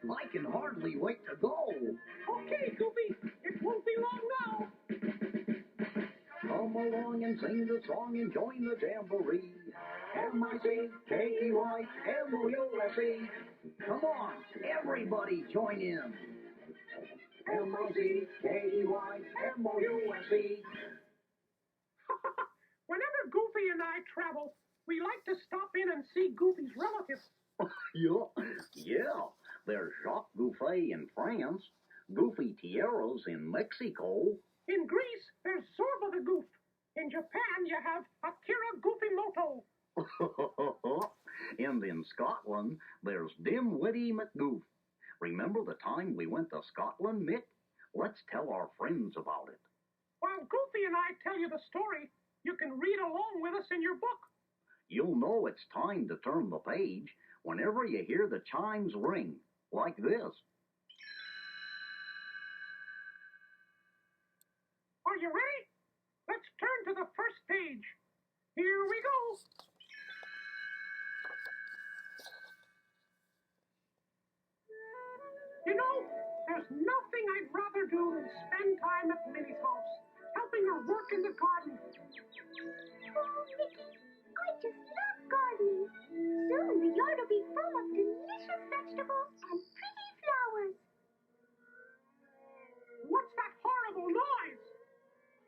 I can hardly wait to go. Okay, Goofy, it won't be long now. Come along and sing the song and join the jamboree. MICKEYMOUSE. Come on, everybody join in. MICKEYMOUSE. Whenever Goofy and I travel, we like to stop in and see Goofy's relatives. Yeah. There's Jacques Gouffet in France, Goofy Tierras in Mexico. In Greece, there's Zorba the Goof. In Japan, you have Akira Goofymoto. And in Scotland, there's Dimwitty McGoof. Remember the time we went to Scotland, Mick? Let's tell our friends about it. While Goofy and I tell you the story, you can read along with us in your book. You'll know it's time to turn the page whenever you hear the chimes ring, like this. Are you ready? Let's turn to the first page. Here we go. You know, there's nothing I'd rather do than spend time at Minnie's house, helping her work in the garden. Oh, Mickey, I just love gardening. Soon the yard will be full of delicious vegetables and pretty flowers. What's that horrible noise?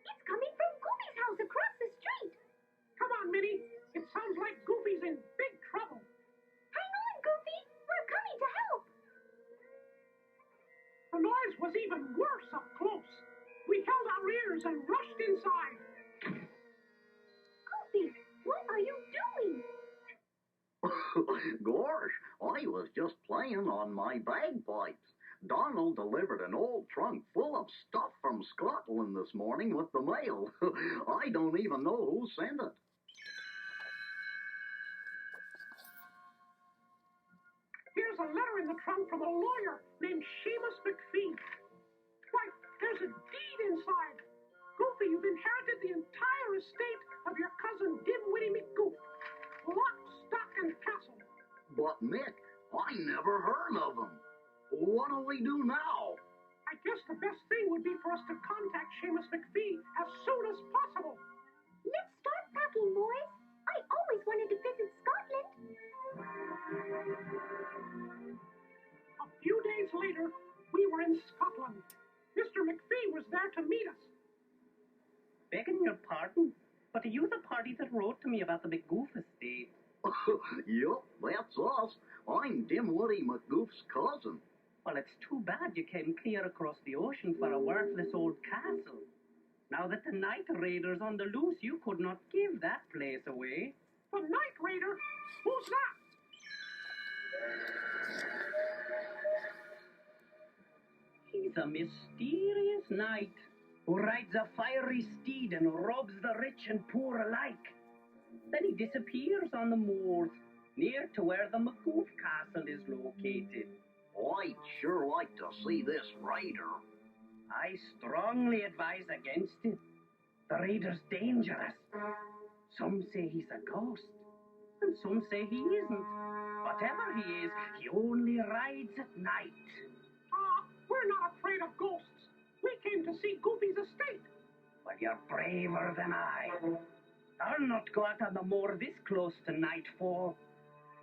It's coming from Goofy's house across the street. Come on, Minnie. It sounds like Goofy's in big trouble. Hang on, Goofy. We're coming to help. The noise was even worse up close. We held our ears and rushed inside. Goofy, what are you doing? Gosh, I was just playing on my bagpipes. Donald delivered an old trunk full of stuff from Scotland this morning with the mail. I don't even know who sent it. Here's a letter in the trunk from a lawyer named Seamus McPhee. Why, there's a deed inside. Goofy, you've inherited the entire estate of your cousin Dimwitty McGoof. Lock, stock, and castle. But, Mick, I never heard of him. What'll we do now? I guess the best thing would be for us to contact Seamus McPhee as soon as possible. Let's start packing, boys. I always wanted to visit Scotland. A few days later, we were in Scotland. Mr. McPhee was there to meet us. Begging your pardon, but are you the party that wrote to me about the McGoof estate? Yup, that's us. I'm Dimwitty McGoof's cousin. Well, it's too bad you came clear across the ocean for a worthless old castle. Now that the night raider's on the loose, you could not give that place away. The Night Raider? Who's that? He's a mysterious knight who rides a fiery steed and robs the rich and poor alike. Then he disappears on the moors, near to where the McGoof Castle is located. I'd sure like to see this raider. I strongly advise against it. The raider's dangerous. Some say he's a ghost, and some say he isn't. Whatever he is, he only rides at night. We're not afraid of ghosts. We came to see Goofy's estate. Well, you're braver than I. I'll not go out on the moor this close to nightfall.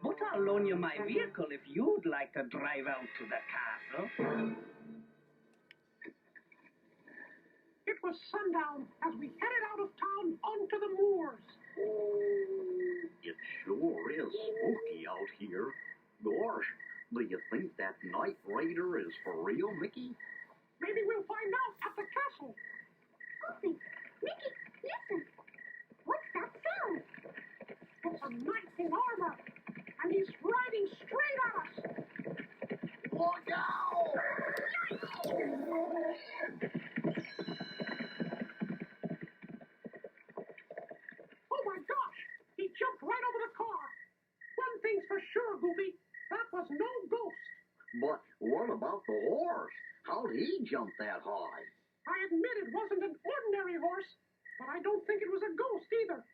But I'll loan you my vehicle if you'd like to drive out to the castle. It was sundown as we headed out of town onto the moors. It sure is spooky out here. Gosh, do you think that Night Raider is for real, Mickey? Maybe we'll find out at the castle. Goofy, Mickey, listen. What's that sound? It's a knight in armor, and he's riding straight at us. Look out! Oh my gosh! He jumped right over the car. One thing's for sure, Goofy. That was no ghost. But what about the horse? How'd he jump that high? I admit it wasn't an ordinary horse, but I don't think it was a ghost either.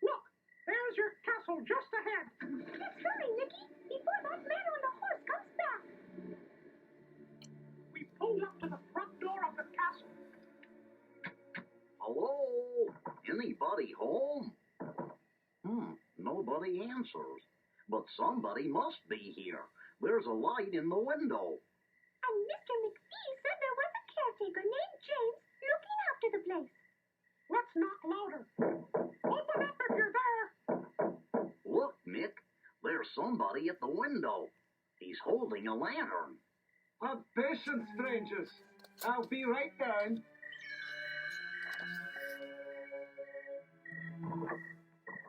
Look, there's your castle just ahead. Let's hurry, Mickey, before that man on the horse comes back. any answers. But somebody must be here. There's a light in the window. And Mr. McPhee said there was a caretaker named James looking after the place. Let's knock louder. Open up if you're there. Look, Nick, there's somebody at the window. He's holding a lantern. Have patience, strangers. I'll be right down.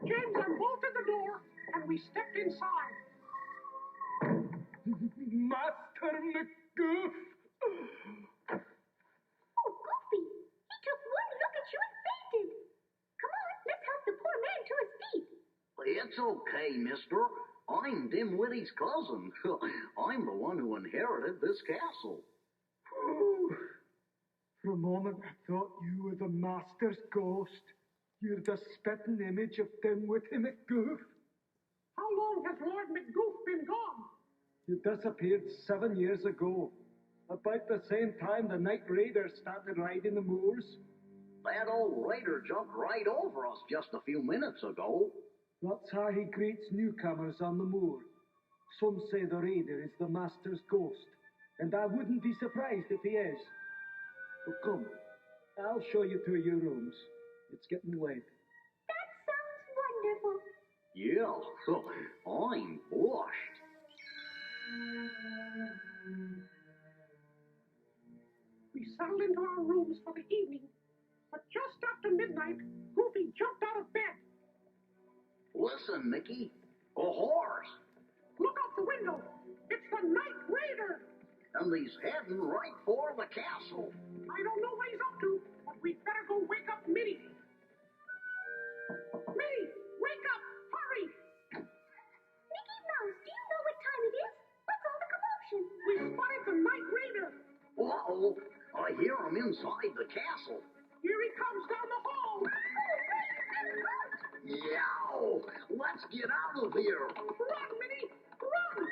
James unbolted the door, and we stepped inside. Master McGoof! Oh, Goofy, he took one look at you and fainted. Come on, let's help the poor man to his feet. It's okay, mister. I'm Dimwitty's cousin. I'm the one who inherited this castle. For a moment, I thought you were the master's ghost. You're the spitting image of Dimwitty McGoof. How long has Lord McGoof been gone? You disappeared 7 years ago. About the same time the Night Raiders started riding the moors. That old raider jumped right over us just a few minutes ago. That's how he greets newcomers on the moor. Some say the raider is the master's ghost, and I wouldn't be surprised if he is. But come, I'll show you to your rooms. It's getting late. That sounds wonderful. Yeah, I'm blushed. We settled into our rooms for the evening, but just after midnight, Goofy jumped out of bed. Listen, Mickey, a horse. Look out the window. It's the Night Raider. And he's heading right for the castle. I don't know what he's up to, but we'd better go wake up Minnie. Minnie, wake up! Hurry! Mickey Mouse, do you know what time it is? What's all the commotion? We spotted the Night Raider. Uh-oh, I hear him inside the castle. Here he comes down the hall. Yow! Let's get out of here. Run, Minnie! Run!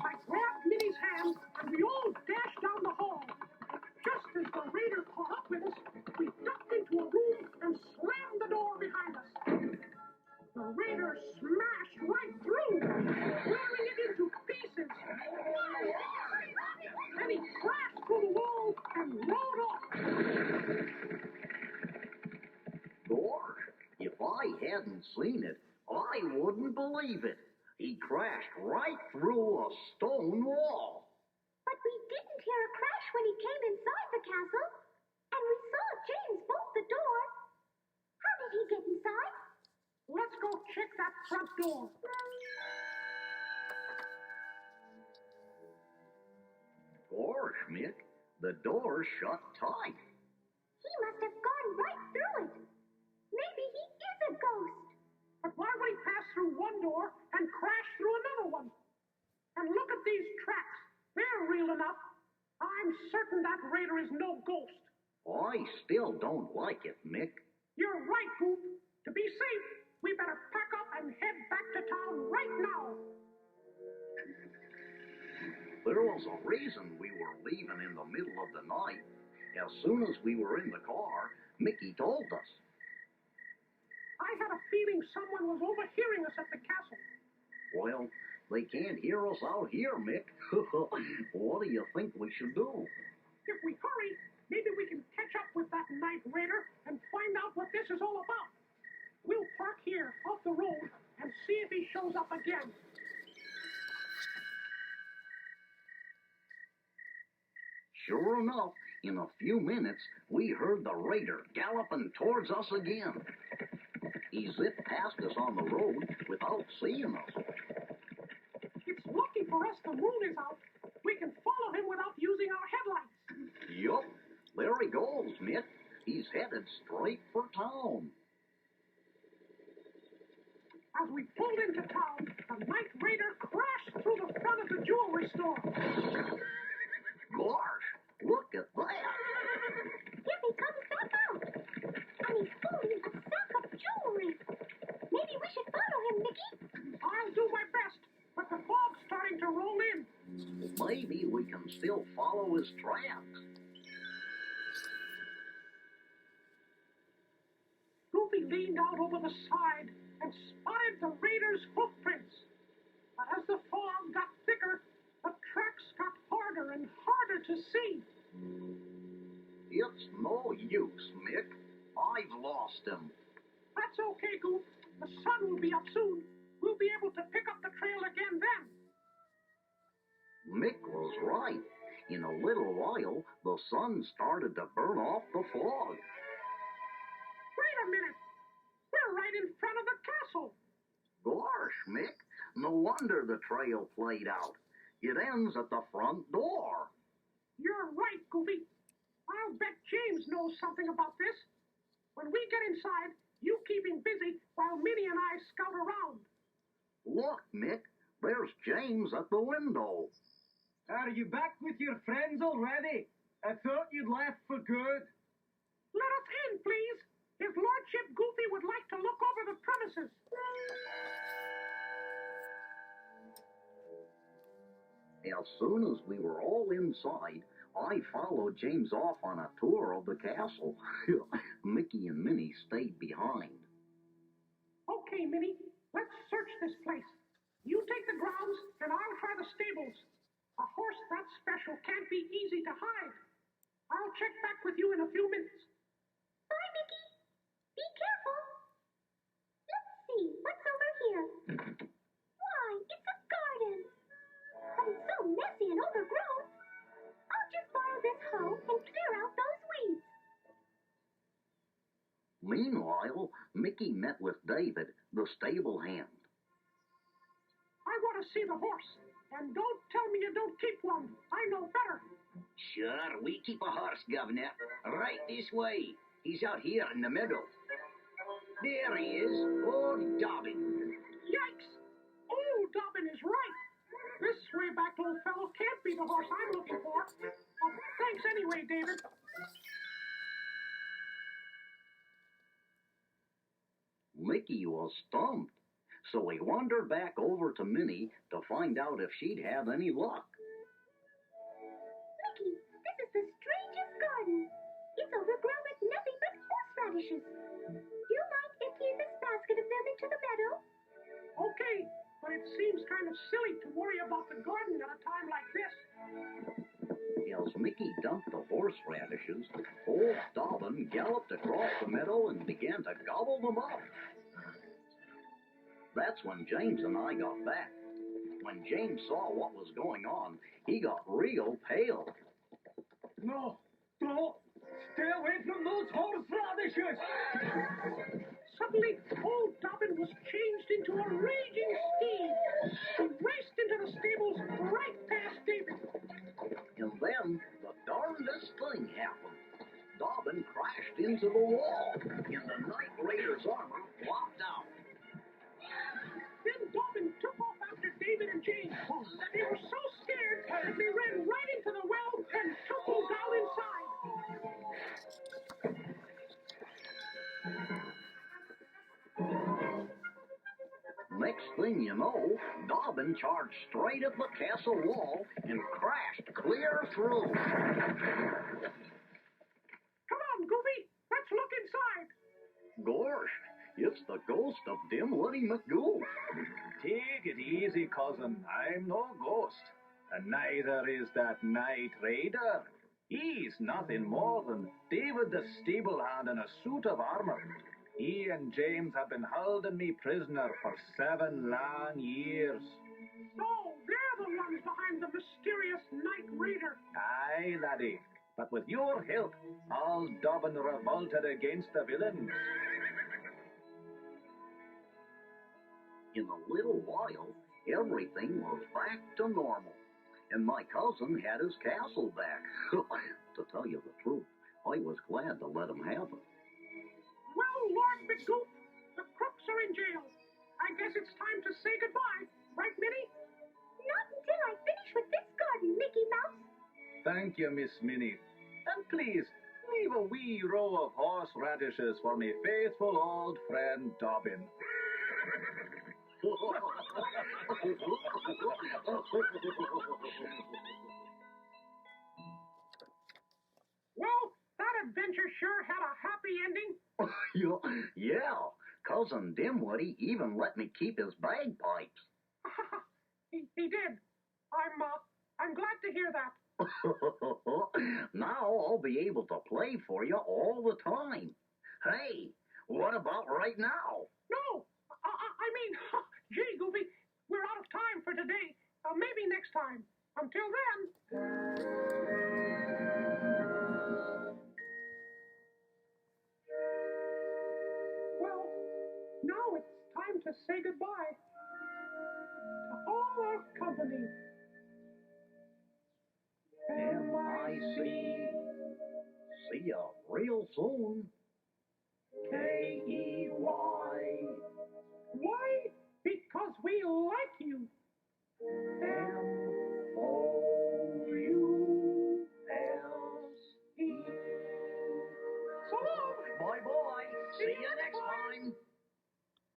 I grabbed Minnie's hand, and we all dashed down the hall. Just as the raider caught up with us, we ducked into a room and slammed the door behind us. The raider smashed right through, tearing it into pieces. Then he crashed through the wall and rode off. Gosh, if I hadn't seen it, I wouldn't believe it. He crashed right through a stone wall. But we didn't hear a crash when he came inside the castle. And we saw James bolt the door. How did he get inside? Let's go check that front door. Gosh, Mick, the door's shut tight. He must have gone right through it. Maybe he is a ghost. But why would he pass through one door and crash through another one? And look at these tracks. They're real enough. I'm certain that raider is no ghost. I still don't like it, Mick. You're right, Goop. To be safe, we better pack up and head back to town right now. There was a reason we were leaving in the middle of the night. As soon as we were in the car, Mickey told us. I had a feeling someone was overhearing us at the castle. Well, they can't hear us out here, Mick. What do you think we should do? If we hurry, maybe we can catch up with that Night Raider and find out what this is all about. We'll park here off the road and see if he shows up again. Sure enough, in a few minutes, we heard the raider galloping towards us again. He zipped past us on the road without seeing us. It's lucky for us the moon is out. We can follow him without using our headlights. Yup, there he goes, Mick. He's headed straight for town. As we pulled into town, the Night Raider crashed through the front of the jewelry store. Gosh, look at that. Here he comes back out. And he's holding a sack of jewelry. Maybe we should follow him, Mickey. I'll do my best, but the fog's starting to roll in. Maybe we can still follow his tracks. out over the side and spotted the raiders' hoofprints. But as the fog got thicker, the tracks got harder and harder to see. It's no use, Mick. I've lost him. That's okay, Goof. The sun will be up soon. We'll be able to pick up the trail again then. Mick was right. In a little while, the sun started to burn off the fog. Wait a minute. We're right in front of the castle. Gosh, Mick, no wonder the trail played out. It ends at the front door. You're right, Goofy. I'll bet James knows something about this. When we get inside, you keep him busy while Minnie and I scout around. Look, Mick, there's James at the window. Are you back with your friends already? I thought you'd left for good. Let us in, please. His Lordship Goofy would like to look over the premises. As soon as we were all inside, I followed James off on a tour of the castle. Mickey and Minnie stayed behind. Okay, Minnie, let's search this place. You take the grounds, and I'll try the stables. A horse that special can't be easy to hide. I'll check back with you in a few minutes. Bye, Mickey. Be careful. Let's see, what's over here? Why, it's a garden. But it's so messy and overgrown. I'll just borrow this hoe and clear out those weeds. Meanwhile, Mickey met with David, the stable hand. I want to see the horse. And don't tell me you don't keep one. I know better. Sure, we keep a horse, Governor. Right this way. He's out here in the meadow. There he is, old Dobbin. Yikes! Old Dobbin is right. This swayback old fellow can't be the horse I'm looking for. Thanks anyway, David. Mickey was stumped, so he wandered back over to Minnie to find out if she'd have any luck. Mickey, this is the strangest garden. It's overgrown with nothing but horseradishes. Do you mind emptying this basket of them into the meadow? Okay, but it seems kind of silly to worry about the garden at a time like this. As Mickey dumped the horseradishes, old Dobbin galloped across the meadow and began to gobble them up. That's when James and I got back. When James saw what was going on, he got real pale. No, don't. Stay away from those horseradishes. Suddenly, old Dobbin was changed into a raging steed. He raced into the stables right past David. And then the darndest thing happened. Dobbin crashed into the wall, and the Night Raider's armor flopped out. Then Dobbin took off after David and James. They were so scared that they ran right into the well and tumbled down inside. Next thing you know, Dobbin charged straight at the castle wall and crashed clear through. Come on, Goofy. Let's look inside. Gosh, it's the ghost of Dimwitty McGoof. Take it easy, cousin. I'm no ghost. And neither is that Night Raider. He's nothing more than David the stable hand in a suit of armor. He and James have been holding me prisoner for 7 long years. So, they're the ones behind the mysterious Night Raider. Aye, laddie. But with your help, old Dobbin revolted against the villains. In a little while, everything was back to normal, and my cousin had his castle back. To tell you the truth, I was glad to let him have it. Well, Lord McGoop, the crooks are in jail. I guess it's time to say goodbye. Right, Minnie? Not until I finish with this garden, Mickey Mouse. Thank you, Miss Minnie. And please, leave a wee row of horseradishes for me faithful old friend Dobbin. Well, that adventure sure had a happy ending. Yeah, Cousin Dimwitty even let me keep his bagpipes. he did. I'm glad to hear that. Now I'll be able to play for you all the time. Hey, what about right now? No, I mean, gee, Goofy, we're out of time for today. Maybe next time. Until then. Well, now it's time to say goodbye to all our company. M-I-C. See ya real soon. K-E-Y. Why? Because we like you.